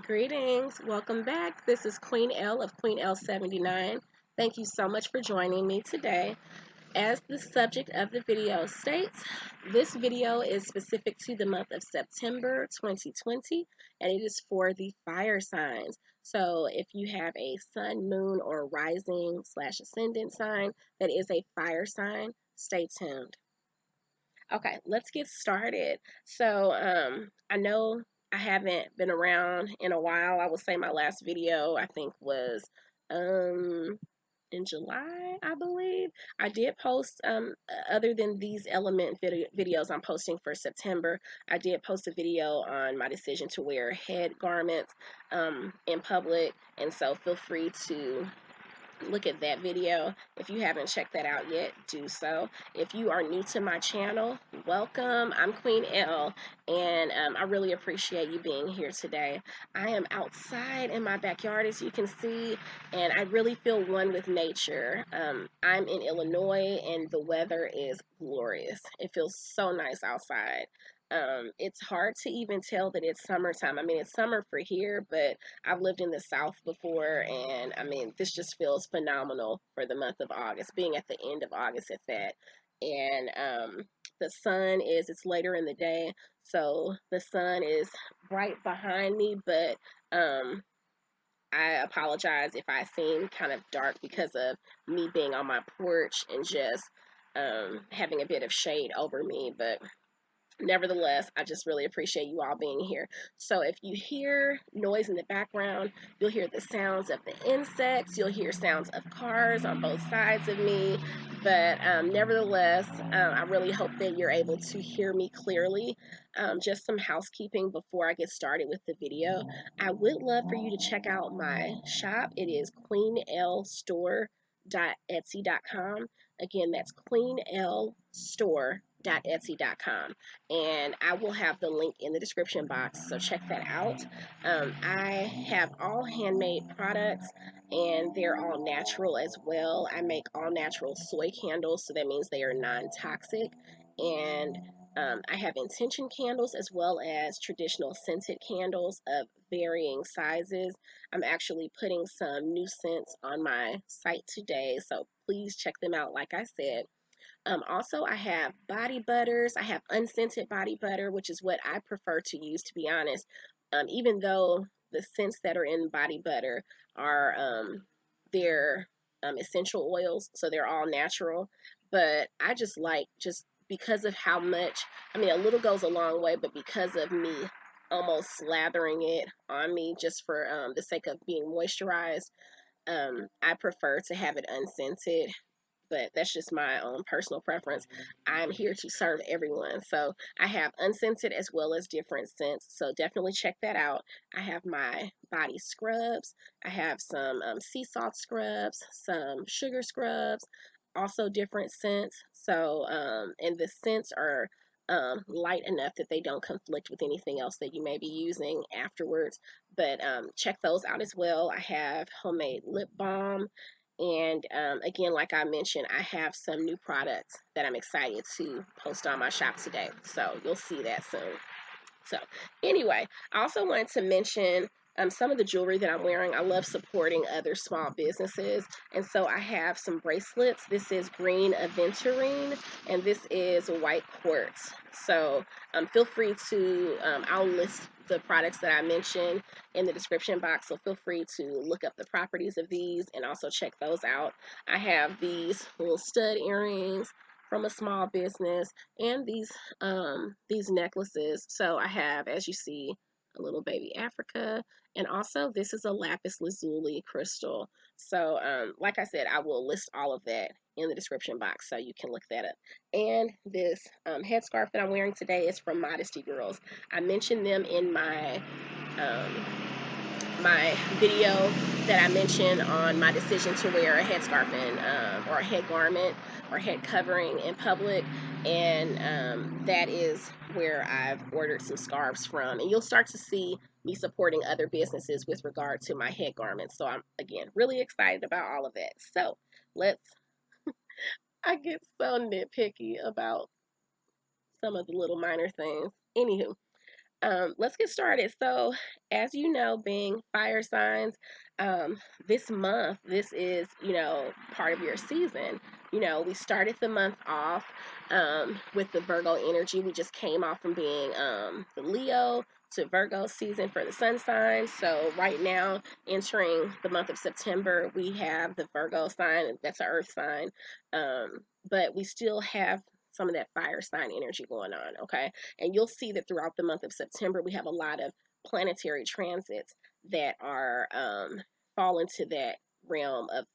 Greetings, welcome back. This is Queen Elle of QueenElle79. Thank you so much for joining me today. As the subject of the video states, this video is specific to the month of September 2020 and it is for the fire signs. So if you have a sun, moon, or rising / ascendant sign that is a fire sign, stay tuned. Okay, let's get started. So, I know I haven't been around in a while. I would say my last video, I think, was um, in July, I believe. I did post, other than these element videos I'm posting for September, I did post a video on my decision to wear head garments in public. And so feel free to look at that video. If you haven't checked that out yet, do so. If you are new to my channel, welcome. I'm Queen Elle, and I really appreciate you being here today. I am outside in my backyard, as you can see, and I really feel one with nature. I'm in Illinois, and the weather is glorious. It feels so nice outside. It's hard to even tell that it's summertime. I mean, it's summer for here, but I've lived in the South before, and I mean, this just feels phenomenal for the month of August, being at the end of August at that. And the sun it's later in the day, so the sun is right behind me, but I apologize if I seem kind of dark because of me being on my porch and just having a bit of shade over me, but nevertheless, I just really appreciate you all being here. So if you hear noise in the background, you'll hear the sounds of the insects, you'll hear sounds of cars on both sides of me, but nevertheless, I really hope that you're able to hear me clearly. Just some housekeeping before I get started with the video. I would love for you to check out my shop. It is QueenElle.etsy.com. Again, that's QueenElle.etsy.com, and I will have the link in the description box, so check that out. I have all handmade products, and they're all natural as well. I make all natural soy candles, so that means they are non-toxic, and I have intention candles as well as traditional scented candles of varying sizes. I'm actually putting some new scents on my site today, so please check them out, like I said. Also, I have body butters. I have unscented body butter, which is what I prefer to use, to be honest. Even though the scents that are in body butter are they're essential oils, so they're all natural. But I just like, just because of how much, I mean, a little goes a long way, but because of me almost slathering it on me just for the sake of being moisturized, I prefer to have it unscented, but that's just my own personal preference. I'm here to serve everyone. So I have unscented as well as different scents. So definitely check that out. I have my body scrubs. I have some sea salt scrubs, some sugar scrubs, also different scents. So, and the scents are light enough that they don't conflict with anything else that you may be using afterwards. But check those out as well. I have homemade lip balm. And again, like I mentioned, I have some new products that I'm excited to post on my shop today. So you'll see that soon. So anyway, I also wanted to mention some of the jewelry that I'm wearing. I love supporting other small businesses. And so I have some bracelets. This is green Aventurine, and this is white quartz. So feel free to, I'll list the products that I mentioned in the description box. So feel free to look up the properties of these and also check those out. I have these little stud earrings from a small business, and these necklaces. So I have, as you see, a little baby Africa, and also this is a lapis lazuli crystal. So like I said, I will list all of that in the description box so you can look that up. And this headscarf that I'm wearing today is from Modesty Girlz. I mentioned them in um, my video that I mentioned on my decision to wear a headscarf or a head garment or head covering in public, and that is where I've ordered some scarves from, and you'll start to see me supporting other businesses with regard to my head garments. So I'm, again, really excited about all of that. So let's, I get so nitpicky about some of the little minor things. Anywho, Let's get started. So, as you know, being fire signs, this month, this is, part of your season. We started the month off with the Virgo energy. We just came off from being the Leo to Virgo season for the sun signs. So, right now, entering the month of September, we have the Virgo sign, that's an earth sign, but we still have some of that fire sign energy going on, okay? And you'll see that throughout the month of September, we have a lot of planetary transits that are fall into that realm of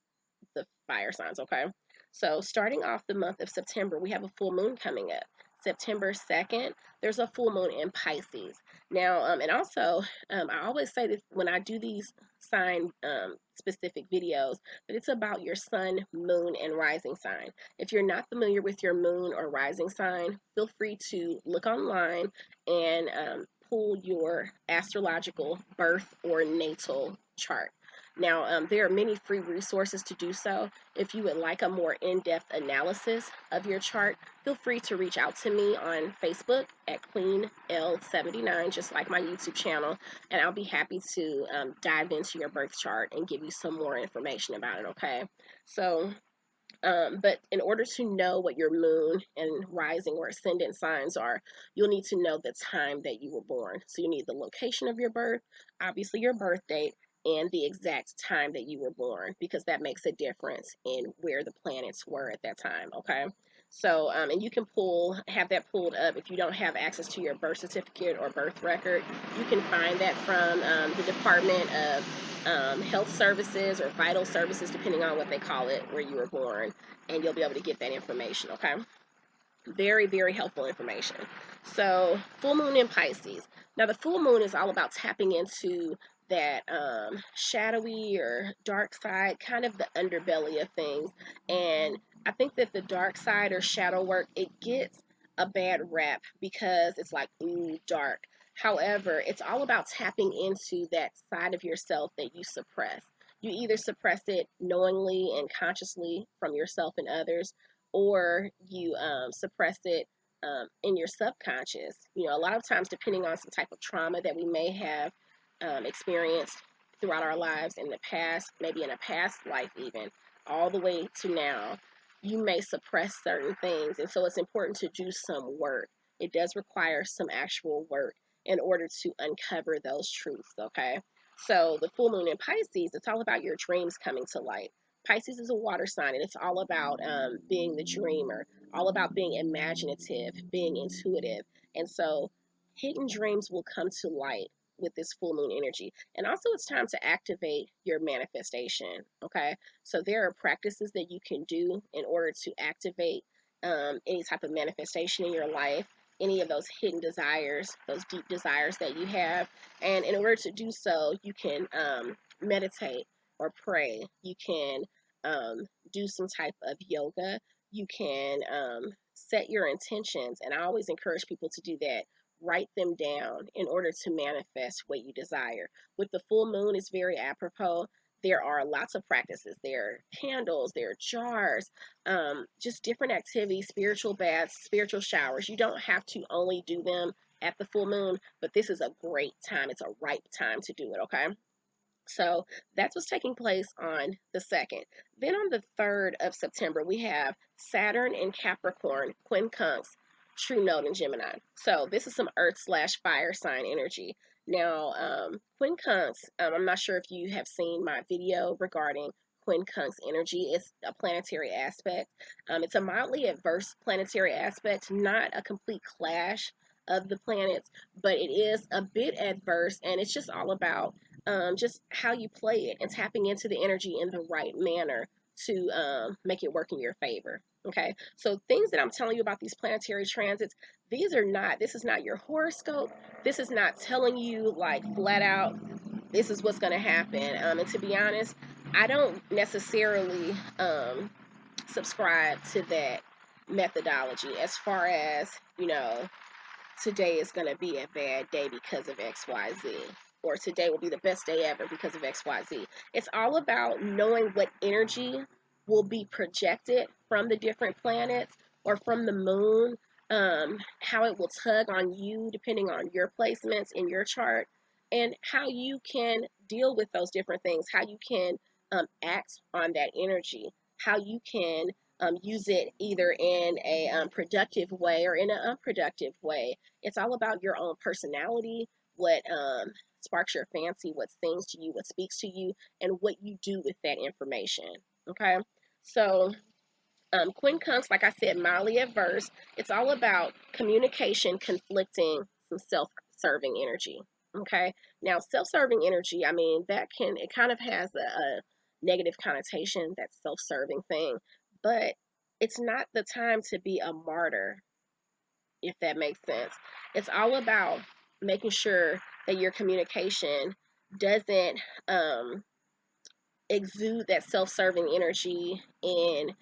the fire signs, okay? So starting off the month of September, we have a full moon coming up. September 2nd, there's a full moon in Pisces. Now, and also, I always say that when I do these sign specific videos, that it's about your sun, moon, and rising sign. If you're not familiar with your moon or rising sign, feel free to look online and pull your astrological birth or natal chart. Now, there are many free resources to do so. If you would like a more in-depth analysis of your chart, feel free to reach out to me on Facebook at QueenElle79, just like my YouTube channel, and I'll be happy to dive into your birth chart and give you some more information about it, okay? So, but in order to know what your moon and rising or ascendant signs are, you'll need to know the time that you were born. So you need the location of your birth, obviously your birth date, and the exact time that you were born, because that makes a difference in where the planets were at that time, okay? So, and you can have that pulled up if you don't have access to your birth certificate or birth record. You can find that from the Department of Health Services or Vital Services, depending on what they call it, where you were born, and you'll be able to get that information, okay? Very, very helpful information. So, full moon in Pisces. Now, the full moon is all about tapping into that shadowy or dark side, kind of the underbelly of things. And I think that the dark side or shadow work, it gets a bad rap because it's like, ooh, dark. However, it's all about tapping into that side of yourself that you suppress. You either suppress it knowingly and consciously from yourself and others, or you suppress it in your subconscious. A lot of times, depending on some type of trauma that we may have experienced throughout our lives in the past, maybe in a past life even, all the way to now, you may suppress certain things. And so it's important to do some work. It does require some actual work in order to uncover those truths, okay? So the full moon in Pisces, it's all about your dreams coming to light. Pisces is a water sign, and it's all about being the dreamer, all about being imaginative, being intuitive. And so hidden dreams will come to light with this full moon energy. And also, it's time to activate your manifestation. Okay. So there are practices that you can do in order to activate any type of manifestation in your life, any of those hidden desires, those deep desires that you have. And in order to do so, you can meditate or pray. You can do some type of yoga. You can set your intentions. And I always encourage people to do that. Write them down in order to manifest what you desire. With the full moon, it's very apropos. There are lots of practices. There are candles, there are jars, just different activities, spiritual baths, spiritual showers. You don't have to only do them at the full moon, but this is a great time. It's a ripe time to do it, okay? So that's what's taking place on the 2nd. Then on the 3rd of September, we have Saturn in Capricorn, quincunx, true node in Gemini. So this is some earth/fire sign energy. Now, quincunx, I'm not sure if you have seen my video regarding quincunx energy. It's a planetary aspect. It's a mildly adverse planetary aspect, not a complete clash of the planets, but it is a bit adverse, and it's just all about just how you play it and tapping into the energy in the right manner to make it work in your favor. Okay, so things that I'm telling you about these planetary transits, this is not your horoscope. This is not telling you like flat out, this is what's going to happen. And to be honest, I don't necessarily subscribe to that methodology as far as, today is going to be a bad day because of XYZ, or today will be the best day ever because of XYZ. It's all about knowing what energy will be projected from the different planets or from the moon how it will tug on you depending on your placements in your chart, and how you can deal with those different things, how you can act on that energy, how you can use it either in a productive way or in an unproductive way. It's all about your own personality, what sparks your fancy, what sings to you, what speaks to you, and what you do with that information. Okay, so Quinn comes, like I said, mildly adverse. It's all about communication conflicting some self-serving energy. Okay. Now, self-serving energy, I mean, it kind of has a negative connotation, that self-serving thing, but it's not the time to be a martyr, if that makes sense. It's all about making sure that your communication doesn't exude that self-serving energy in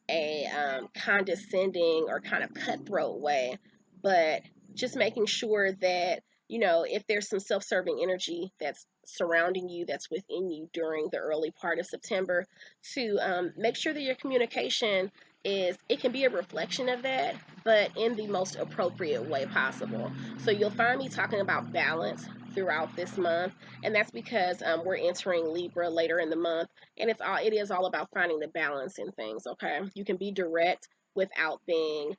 a condescending or kind of cutthroat way, but just making sure that, if there's some self-serving energy that's surrounding you, that's within you during the early part of September, to make sure that your communication it can be a reflection of that, but in the most appropriate way possible. So you'll find me talking about balance throughout this month, and that's because we're entering Libra later in the month, and it is all about finding the balance in things. Okay, you can be direct without being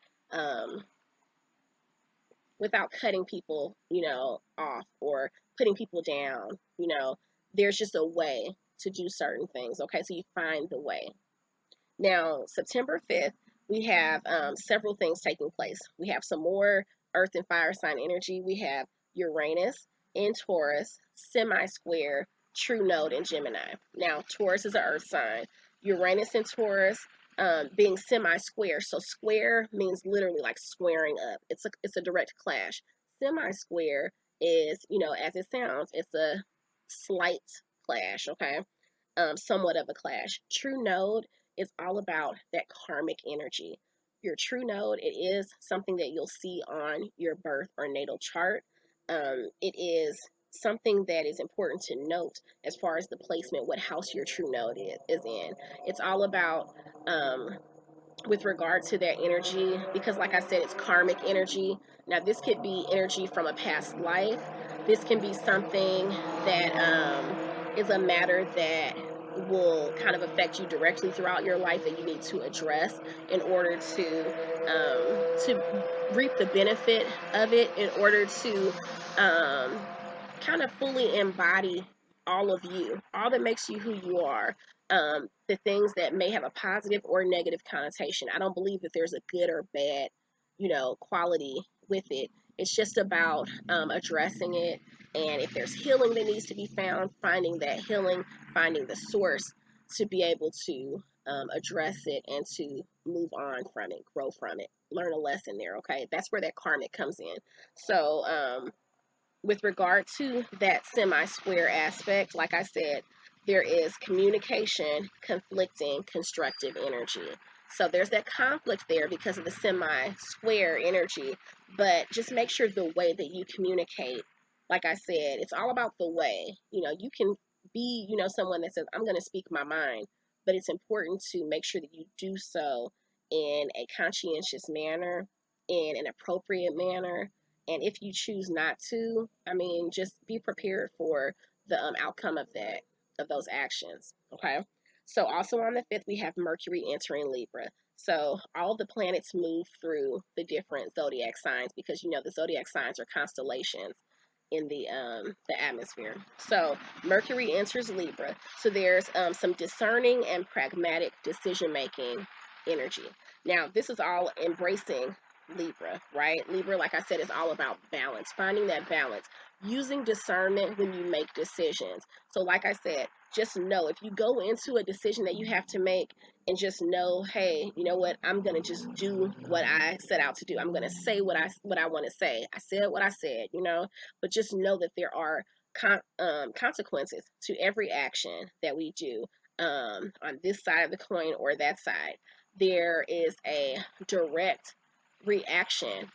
without cutting people off or putting people down. There's just a way to do certain things. Okay, so you find the way. Now, September 5th, we have several things taking place. We have some more earth and fire sign energy. We have Uranus in Taurus, semi-square, true node in Gemini. Now, Taurus is an earth sign. Uranus in Taurus being semi-square. So square means literally like squaring up. It's a direct clash. Semi-square is, as it sounds, it's a slight clash, okay? Somewhat of a clash. True node is all about that karmic energy. Your true node, it is something that you'll see on your birth or natal chart. It is something that is important to note as far as the placement, what house your true node is in. It's all about with regard to that energy, because like I said, it's karmic energy. Now this could be energy from a past life. This can be something that is a matter that will kind of affect you directly throughout your life, that you need to address in order to reap the benefit of it, in order to kind of fully embody all of you, all that makes you who you are. The things that may have a positive or negative connotation. I don't believe that there's a good or bad, quality with it. It's just about addressing it. And if there's healing that needs to be found, finding that healing, finding the source to be able to address it and to move on from it, grow from it, learn a lesson there. Okay. That's where that karmic comes in. So, with regard to that semi-square aspect, like I said, there is communication conflicting constructive energy. So there's that conflict there because of the semi-square energy, but just make sure the way that you communicate, like I said, it's all about the way. You can be, someone that says, I'm going to speak my mind, but it's important to make sure that you do so in a conscientious manner, in an appropriate manner, and if you choose not to, I mean, just be prepared for the outcome of those actions. Okay. So also on the 5th, we have Mercury entering Libra. So all the planets move through the different zodiac signs, because the zodiac signs are constellations in the atmosphere. So Mercury enters Libra. So there's some discerning and pragmatic decision making energy. Now this is all embracing Libra, right? Libra, like I said, is all about balance, finding that balance, using discernment when you make decisions. So, like I said, just know if you go into a decision that you have to make and just know, hey, you know what? I'm gonna just do what I set out to do. I'm gonna say what I want to say. I said what I said, but just know that there are consequences to every action that we do on this side of the coin or that side. There is a direct reaction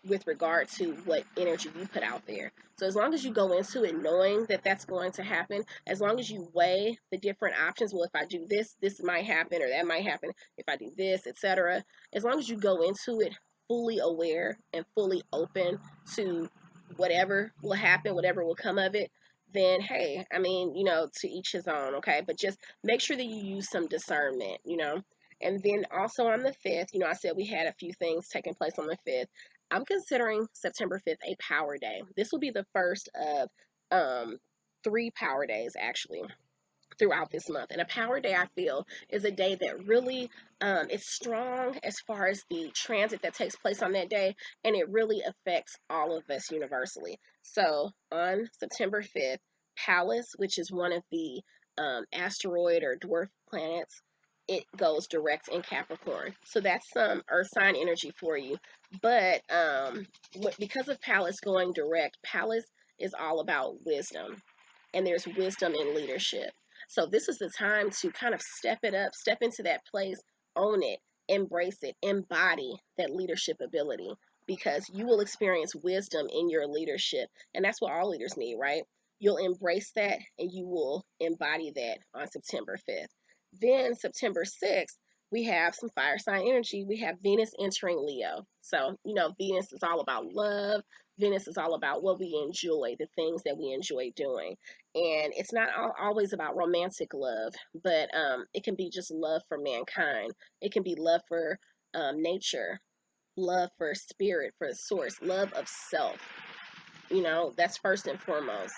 with regard to what energy you put out there. So as long as you go into it knowing that that's going to happen, as long as you weigh the different options, well, if I do this, this might happen or that might happen. If I do this, etc. As long as you go into it fully aware and fully open to whatever will happen, whatever will come of it, then hey, I mean, to each his own, okay? But just make sure that you use some discernment, And then also on the 5th, I said we had a few things taking place on the 5th. I'm considering September 5th a power day. This will be the first of 3 power days actually throughout this month. And a power day, I feel, is a day that really is strong as far as the transit that takes place on that day, and it really affects all of us universally. So on September 5th, Pallas, which is one of the asteroid or dwarf planets, it goes direct in Capricorn. So that's some earth sign energy for you. But because of Pallas going direct, Pallas is all about wisdom, and there's wisdom in leadership. So this is the time to kind of step it up, step into that place, own it, embrace it, embody that leadership ability, because you will experience wisdom in your leadership. And that's what all leaders need, right? You'll embrace that and you will embody that on September 5th. Then September 6th, we have some fire sign energy. We have Venus entering Leo. So, Venus is all about love. Venus is all about what we enjoy, the things that we enjoy doing. And it's not always about romantic love, but it can be just love for mankind. It can be love for nature, love for spirit, for the source, love of self. That's first and foremost.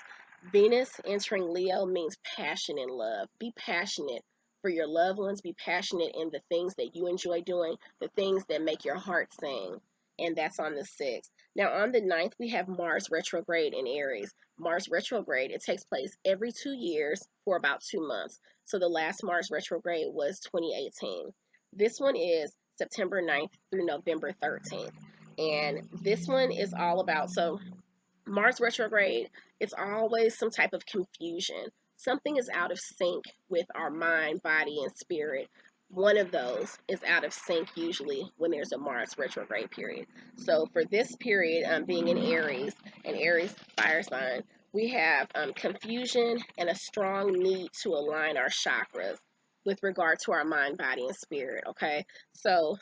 Venus entering Leo means passion and love. Be passionate for your loved ones. Be passionate in the things that you enjoy doing, the things that make your heart sing. And that's on the 6th. Now, on the 9th, we have Mars retrograde in Aries. Mars retrograde, it takes place every 2 years for about 2 months. So the last Mars retrograde was 2018. This one is September 9th through November 13th. And this one is all about, so Mars retrograde, it's always some type of confusion. Something is out of sync with our mind, body, and spirit. One of those is out of sync usually when there's a Mars retrograde period. So for this period, being in Aries, an Aries fire sign, we have confusion and a strong need to align our chakras with regard to our mind, body, and spirit. Okay, so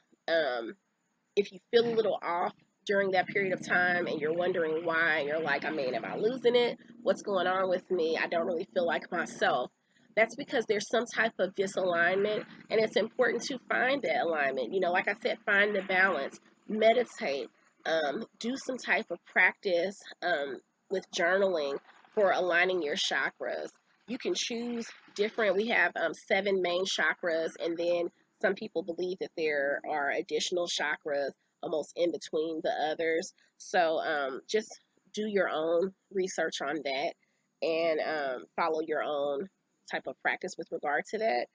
if you feel a little off during that period of time and you're wondering why, and you're like, I mean, am I losing it? What's going on with me? I don't really feel like myself. That's because there's some type of disalignment, and it's important to find that alignment. Like I said, find the balance, meditate, do some type of practice with journaling for aligning your chakras. You can choose different, we have 7 main chakras, and then some people believe that there are additional chakras almost in between the others. So just do your own research on that, and follow your own type of practice with regard to that.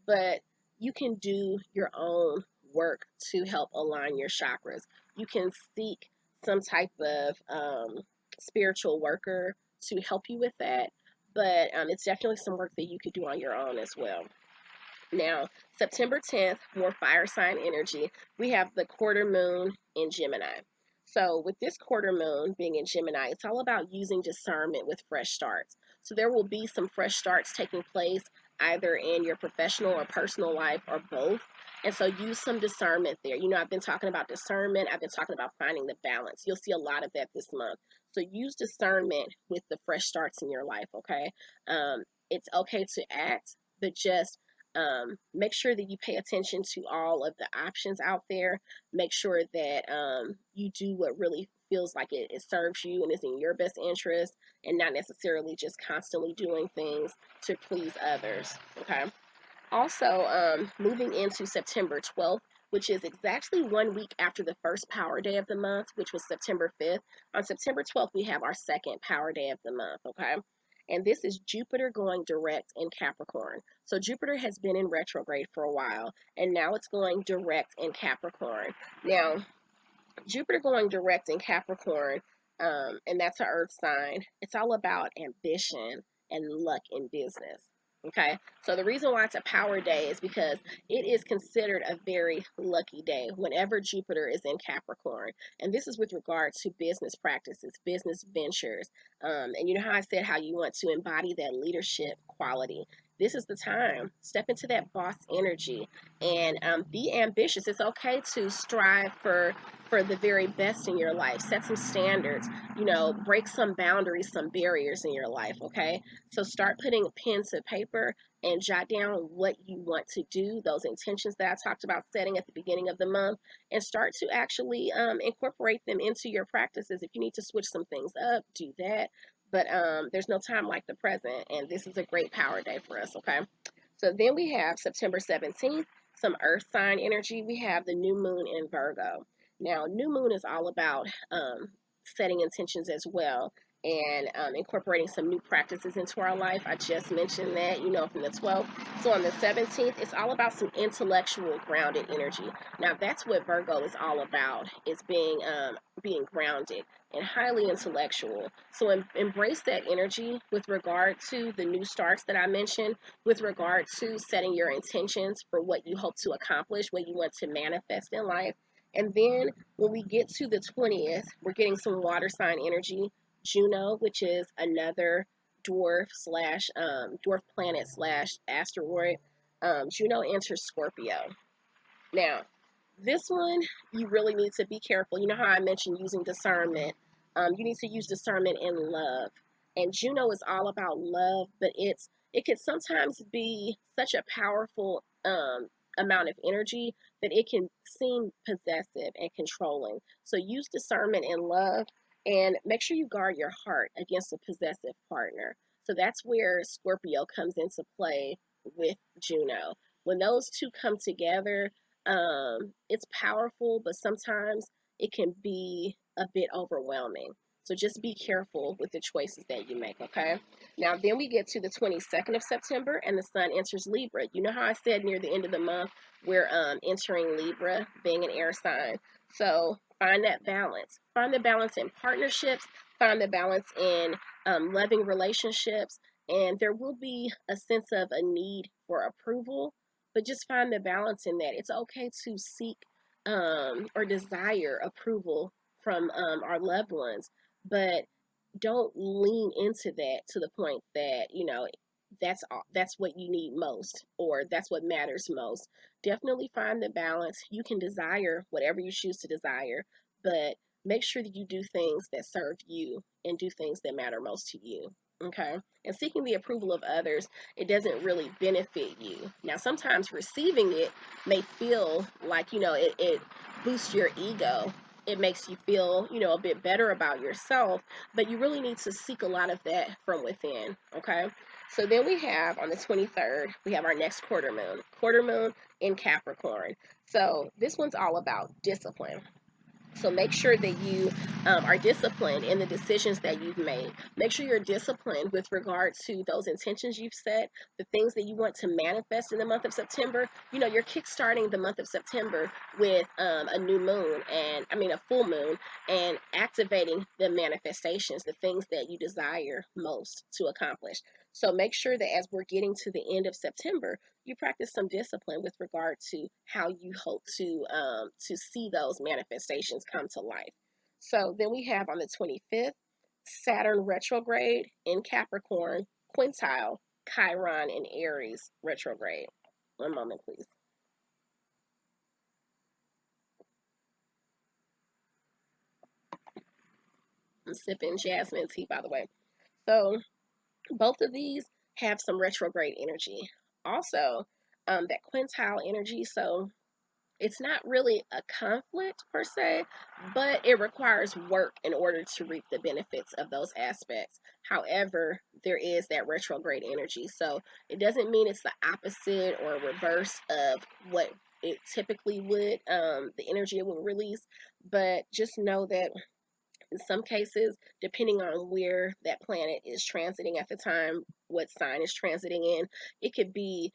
But you can do your own work to help align your chakras. You can seek some type of spiritual worker to help you with that. But it's definitely some work that you could do on your own as well. Now, September 10th, more fire sign energy, we have the quarter moon in Gemini. So, with this quarter moon being in Gemini, it's all about using discernment with fresh starts. So, there will be some fresh starts taking place either in your professional or personal life or both. And so, use some discernment there. I've been talking about discernment, I've been talking about finding the balance. You'll see a lot of that this month. So, use discernment with the fresh starts in your life, okay? It's okay to act, but just make sure that you pay attention to all of the options out there. Make sure that you do what really feels like it serves you and is in your best interest, and not necessarily just constantly doing things to please others. Okay. Also, moving into September 12th, which is exactly 1 week after the first power day of the month, which was September 5th. On September 12th, we have our second power day of the month, okay? And this is Jupiter going direct in Capricorn. So Jupiter has been in retrograde for a while, and now it's going direct in Capricorn. Now, Jupiter going direct in Capricorn, and that's an earth sign, it's all about ambition and luck in business. Okay, so the reason why it's a power day is because it is considered a very lucky day whenever Jupiter is in Capricorn. And this is with regard to business practices, business ventures. And you know how I said how you want to embody that leadership quality this is the time. Step into that boss energy and be ambitious. It's okay to strive for the very best in your life. Set some standards, break some boundaries, some barriers in your life, okay? So start putting pen to paper and jot down what you want to do, those intentions that I talked about setting at the beginning of the month, and start to actually incorporate them into your practices. If you need to switch some things up, do that. But there's no time like the present, and this is a great power day for us, okay? So then we have September 17th, some earth sign energy. We have the new moon in Virgo. Now, new moon is all about setting intentions as well and incorporating some new practices into our life. I just mentioned that, from the 12th. So on the 17th, it's all about some intellectual grounded energy. Now, that's what Virgo is all about, is being grounded and highly intellectual. So embrace that energy with regard to the new starts that I mentioned, with regard to setting your intentions for what you hope to accomplish, what you want to manifest in life. And then when we get to the 20th, we're getting some water sign energy. Juno, which is another dwarf planet slash asteroid. Juno enters Scorpio. Now, this one, you really need to be careful. You know how I mentioned using discernment? You need to use discernment in love. And Juno is all about love, but it can sometimes be such a powerful amount of energy that it can seem possessive and controlling. So use discernment in love and make sure you guard your heart against a possessive partner. So that's where Scorpio comes into play with Juno. When those two come together, it's powerful, but sometimes it can be a bit overwhelming. So just be careful with the choices that you make, okay? Now, then we get to the 22nd of September, and the sun enters Libra. You know how I said near the end of the month, we're entering Libra, being an air sign. So find that balance. Find the balance in partnerships, find the balance in loving relationships, and there will be a sense of a need for approval, but just find the balance in that. It's okay to seek or desire approval from our loved ones, but don't lean into that to the point that that's what you need most, or that's what matters most. Definitely find the balance. You can desire whatever you choose to desire, but make sure that you do things that serve you and do things that matter most to you, okay? And seeking the approval of others, it doesn't really benefit you. Now, sometimes receiving it may feel like, it boosts your ego. It makes you feel, a bit better about yourself, but you really need to seek a lot of that from within, okay? So then we have on the 23rd, we have our next quarter moon in Capricorn. So this one's all about discipline. So make sure that you are disciplined in the decisions that you've made. Make sure you're disciplined with regard to those intentions you've set, the things that you want to manifest in the month of September. You're kickstarting the month of September with a new moon, and a full moon, and activating the manifestations, the things that you desire most to accomplish. So make sure that as we're getting to the end of September, you practice some discipline with regard to how you hope to see those manifestations come to life. So then we have on the 25th, Saturn retrograde in Capricorn, quintile, Chiron in Aries retrograde. One moment, please. I'm sipping jasmine tea, by the way. So both of these have some retrograde energy. Also, that quintile energy. So it's not really a conflict per se, but it requires work in order to reap the benefits of those aspects. However, there is that retrograde energy. So it doesn't mean it's the opposite or reverse of what it typically would, the energy it would release. But just know that in some cases, depending on where that planet is transiting at the time, what sign is transiting in, it could be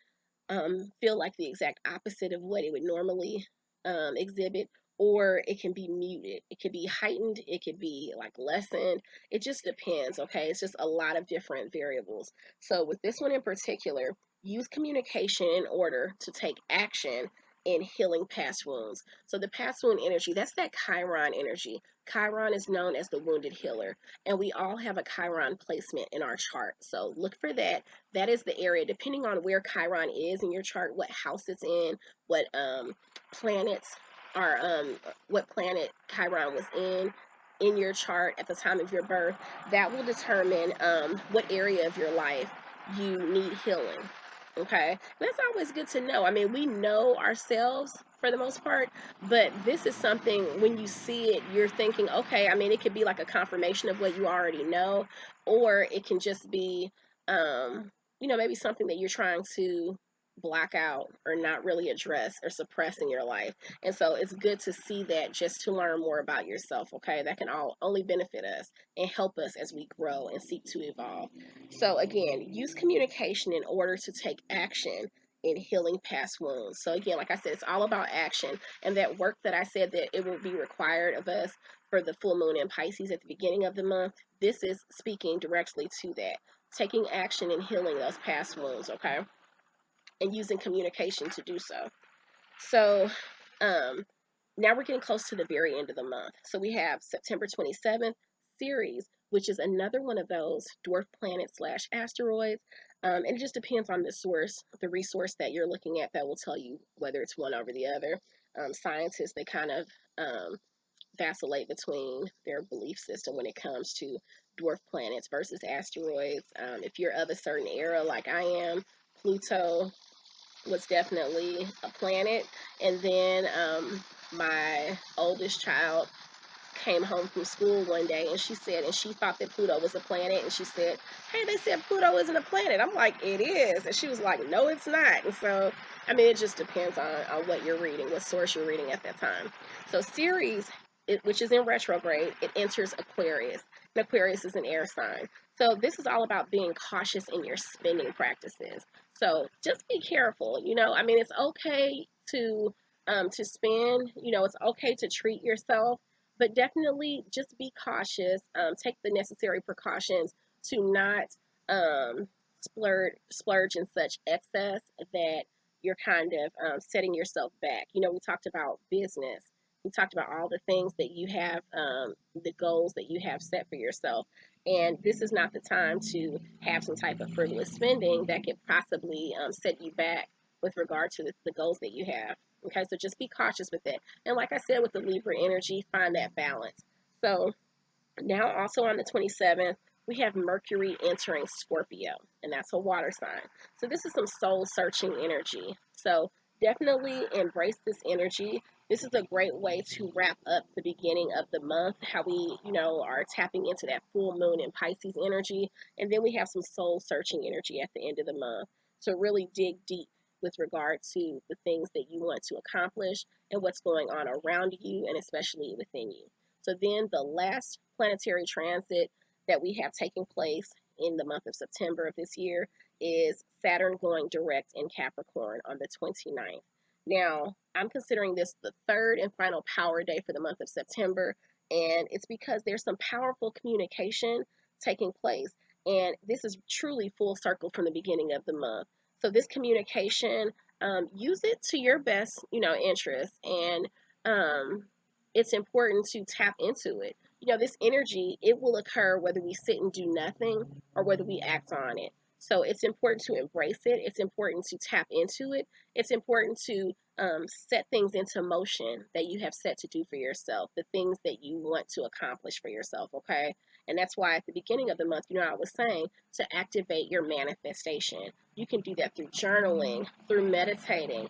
feel like the exact opposite of what it would normally exhibit, or it can be muted. It could be heightened. It could be like lessened. It just depends, okay? It's just a lot of different variables. So with this one in particular, use communication in order to take action in healing past wounds. So the past wound energy, that's that Chiron energy. Chiron is known as the wounded healer, and we all have a Chiron placement in our chart. So look for that. That is the area, depending on where Chiron is in your chart, what house it's in, what planets are, what planet Chiron was in your chart at the time of your birth. That will determine what area of your life you need healing. Okay, that's always good to know. I mean, we know ourselves for the most part, but this is something when you see it, you're thinking, okay, I mean, it could be like a confirmation of what you already know, or it can just be, maybe something that you're trying to block out or not really address or suppress in your life. And so it's good to see that just to learn more about yourself, okay? That can all only benefit us and help us as we grow and seek to evolve. So again, use communication in order to take action in healing past wounds. So again, like I said, it's all about action, and that work that I said that it will be required of us for the full moon in Pisces at the beginning of the month. This is speaking directly to that, taking action and healing those past wounds, okay? And using communication to do so. So now we're getting close to the very end of the month. So we have September 27th, Ceres, which is another one of those dwarf planets slash asteroids. And it just depends on the source, the resource that you're looking at that will tell you whether it's one over the other. Scientists, they kind of vacillate between their belief system when it comes to dwarf planets versus asteroids. If you're of a certain era, like I am, Pluto was definitely a planet. And then my oldest child came home from school one day, and she said, and she thought that Pluto was a planet, and she said, hey, they said Pluto isn't a planet. I'm like, it is. And she was like, no, it's not. And so, I mean, it just depends on what you're reading, what source you're reading at that time. So Ceres, which is in retrograde, it enters Aquarius. And Aquarius is an air sign. So this is all about being cautious in your spending practices. So just be careful. I mean, it's okay to spend. It's okay to treat yourself, but definitely just be cautious. Take the necessary precautions to not splurge in such excess that you're kind of setting yourself back. We talked about business. We talked about all the things that you have, the goals that you have set for yourself. And this is not the time to have some type of frivolous spending that could possibly set you back with regard to the goals that you have. Okay, so just be cautious with it. And like I said, with the Libra energy, find that balance. So now also on the 27th, we have Mercury entering Scorpio, and that's a water sign. So this is some soul searching energy. So definitely embrace this energy. This is a great way to wrap up the beginning of the month, how we, are tapping into that full moon in Pisces energy. And then we have some soul searching energy at the end of the month. So really dig deep with regard to the things that you want to accomplish and what's going on around you and especially within you. So then the last planetary transit that we have taking place in the month of September of this year is Saturn going direct in Capricorn on the 29th. Now, I'm considering this the third and final power day for the month of September, and it's because there's some powerful communication taking place, and this is truly full circle from the beginning of the month. So this communication, use it to your best, interest, and it's important to tap into it. This energy, it will occur whether we sit and do nothing or whether we act on it. So it's important to embrace it. It's important to tap into it. It's important to set things into motion that you have set to do for yourself, the things that you want to accomplish for yourself, okay? And that's why at the beginning of the month, I was saying to activate your manifestation. You can do that through journaling, through meditating.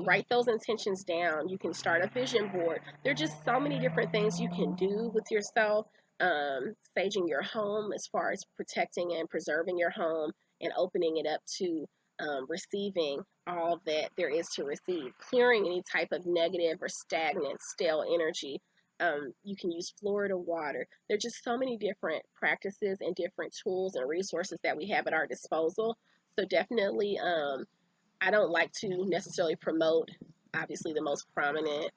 Write those intentions down. You can start a vision board. There are just so many different things you can do with yourself. Saging your home as far as protecting and preserving your home and opening it up to receiving all that there is to receive, clearing any type of negative or stagnant, stale energy. You can use Florida water. There's just so many different practices and different tools and resources that we have at our disposal. So definitely, I don't like to necessarily promote, obviously, the most prominent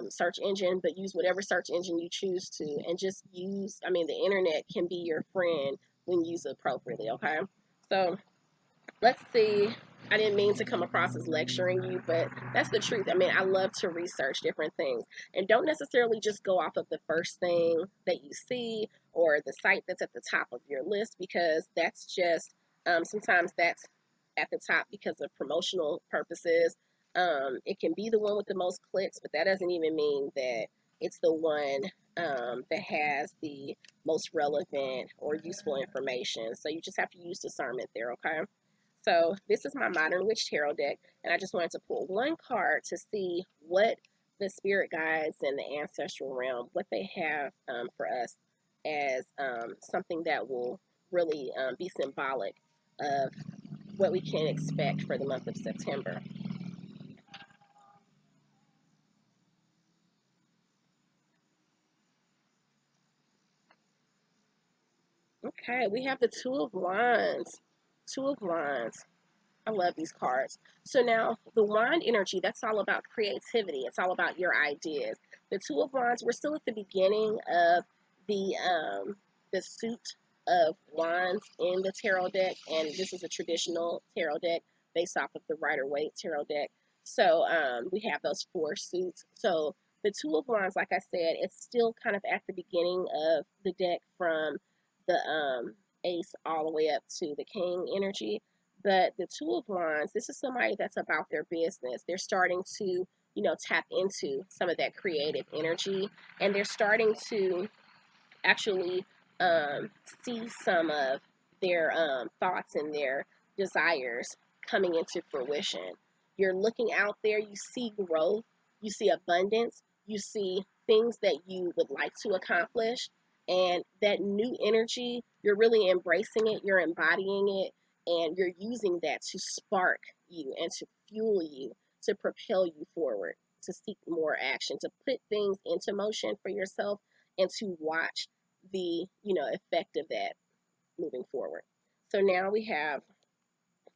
search engine, but use whatever search engine you choose to, and just use, the internet can be your friend when used appropriately, okay? So let's see I didn't mean to come across as lecturing you, but that's the truth. I mean, I love to research different things and don't necessarily just go off of the first thing that you see or the site that's at the top of your list, because that's just sometimes that's at the top because of promotional purposes. It can be the one with the most clicks, but that doesn't even mean that it's the one that has the most relevant or useful information. So you just have to use discernment there, okay? So this is my Modern Witch Tarot deck, and I just wanted to pull one card to see what the spirit guides and the ancestral realm, what they have for us as something that will really be symbolic of what we can expect for the month of September. Okay, we have the Two of Wands. Two of Wands. I love these cards. So now the wand energy, that's all about creativity. It's all about your ideas. The Two of Wands, we're still at the beginning of the suit of wands in the tarot deck, and this is a traditional tarot deck based off of the Rider-Waite tarot deck. So we have those four suits. So the Two of Wands, like I said, it's still kind of at the beginning of the deck from the Ace all the way up to the King energy. But the Two of Wands, this is somebody that's about their business. They're starting to, tap into some of that creative energy, and they're starting to actually um, see some of their thoughts and their desires coming into fruition. You're looking out there, you see growth, you see abundance, you see things that you would like to accomplish, and that new energy, you're really embracing it, you're embodying it, and you're using that to spark you and to fuel you, to propel you forward, to seek more action, to put things into motion for yourself, and to watch the effect of that moving forward. So now we have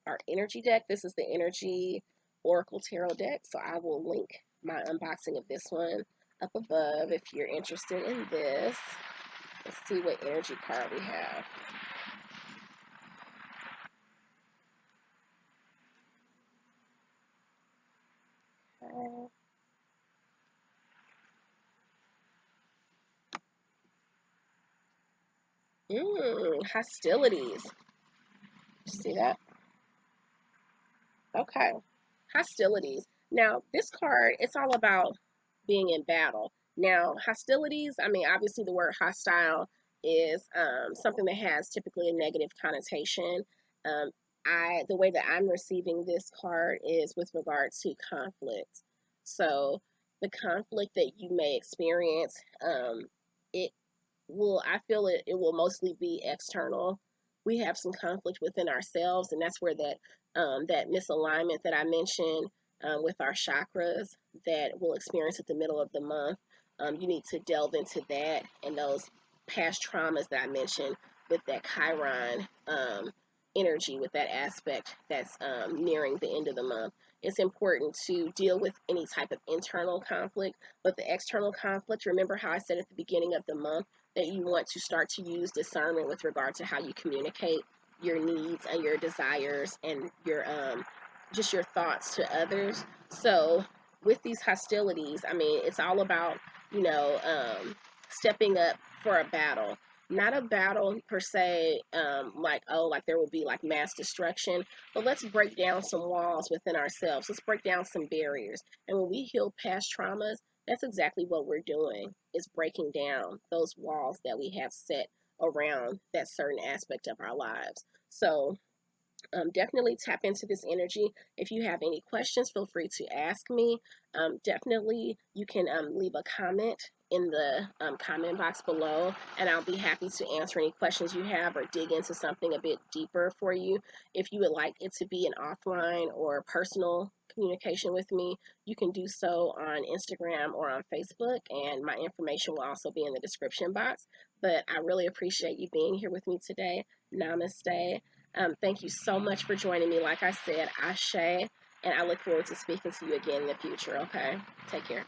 our energy deck. This is the energy oracle tarot deck, so I will link my unboxing of this one up above if you're interested in this. Let's see what energy card we have. Hostilities. See that? Okay. Hostilities. Now, this card, it's all about being in battle. Now, hostilities, I mean, obviously the word hostile is something that has typically a negative connotation. Um, the way that I'm receiving this card is with regard to conflict. So the conflict that you may experience, it I feel it will mostly be external. We have some conflict within ourselves, and that's where that misalignment that I mentioned with our chakras that we'll experience at the middle of the month. You need to delve into that and those past traumas that I mentioned with that Chiron energy, with that aspect that's nearing the end of the month. It's important to deal with any type of internal conflict, but the external conflict, remember how I said at the beginning of the month that you want to start to use discernment with regard to how you communicate your needs and your desires and your just your thoughts to others. So with these hostilities, I mean, it's all about, you know, stepping up for a battle. Not a battle per se, like, oh, like there will be like mass destruction, but let's break down some walls within ourselves. Let's break down some barriers. And when we heal past traumas, that's exactly what we're doing, is breaking down those walls that we have set around that certain aspect of our lives. So definitely tap into this energy. If you have any questions, feel free to ask me. Definitely, you can leave a comment in the comment box below, and I'll be happy to answer any questions you have or dig into something a bit deeper for you. If you would like it to be an offline or personal communication with me, you can do so on Instagram or on Facebook, and my information will also be in the description box. But I really appreciate you being here with me today. Namaste. Thank you so much for joining me. Like I said, Ashe, and I look forward to speaking to you again in the future, okay? Take care.